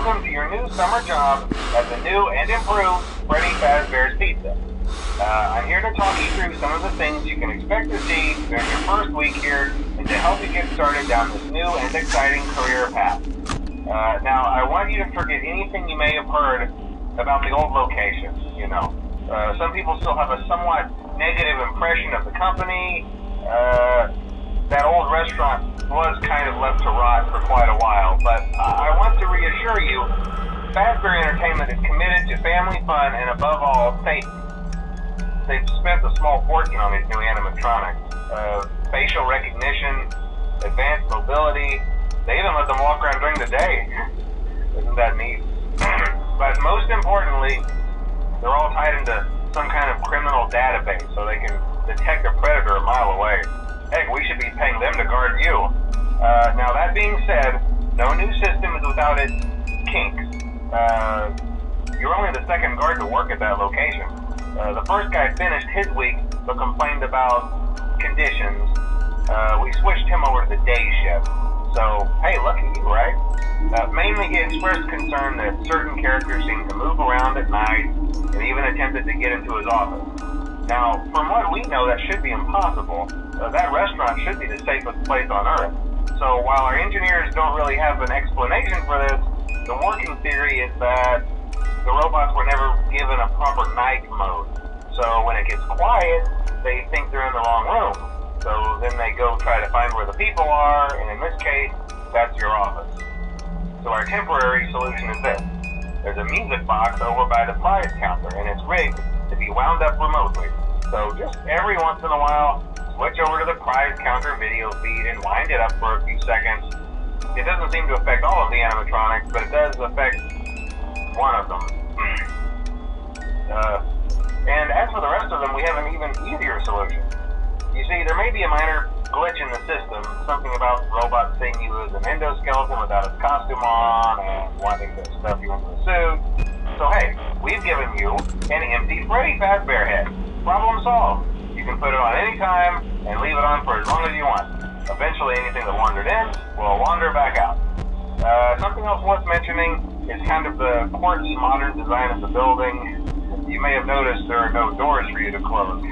welcome to your new summer job at the new and improved Freddy Fazbear's Pizza. I'm here to talk you through some of the things you can expect to see during your first week here and to help you get started down this new and exciting career path. Now, I want you to forget anything you may have heard about the old location, some people still have a somewhat negative impression of the company. That old restaurant was kind of left to rot for quite a while, but I want to reassure you, Fazbear Entertainment is committed to family fun and above all, safety. They've spent a small fortune on these new animatronics. Facial recognition, advanced mobility, they even let them walk around during the day. Isn't that neat? But most importantly, they're all tied into some kind of criminal database so they can detect a predator a mile away. Heck, we should be paying them to guard you. Now that being said, no new system is without its kinks. You're only the second guard to work at that location. The first guy finished his week but complained about conditions. We switched him over to the day shift. So, hey, lucky you, right? Mainly he expressed concern that certain characters seemed to move around at night and even attempted to get into his office. Now, from what we know, that should be impossible. That restaurant should be the safest place on Earth. So while our engineers don't really have an explanation for this, the working theory is that the robots were never given a proper night mode. So when it gets quiet, they think they're in the wrong room. So then they go try to find where the people are, and in this case, that's your office. So our temporary solution is this. There's a music box over by the prize counter, and it's rigged to be wound up remotely. So just every once in a while, switch over to the prize counter video feed and wind it up for a few seconds. It doesn't seem to affect all of the animatronics, but it does affect one of them. And as for the rest of them, we have an even easier solution. You see, there may be a minor glitch in the system, something about robots seeing you as an endoskeleton without its costume on and wanting to stuff you into a suit. So hey, we've given you an empty Freddy Fazbear head. Problem solved. You can put it on any time and leave it on for as long as you want. Eventually anything that wandered in will wander back out. Something else worth mentioning is kind of the quirky modern design of the building. You may have noticed there are no doors for you to close.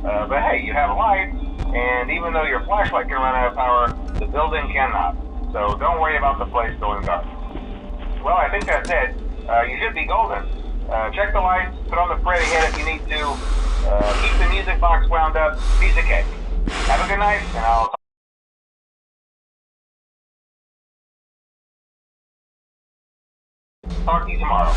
But hey, you have lights, and even though your flashlight can run out of power, the building cannot. So don't worry about the place going dark. Well, I think that's it. You should be golden. Check the lights, put on the Freddy head if you need to. Keep the music box wound up. Piece of cake. Have a good night, and I'll talk to you tomorrow.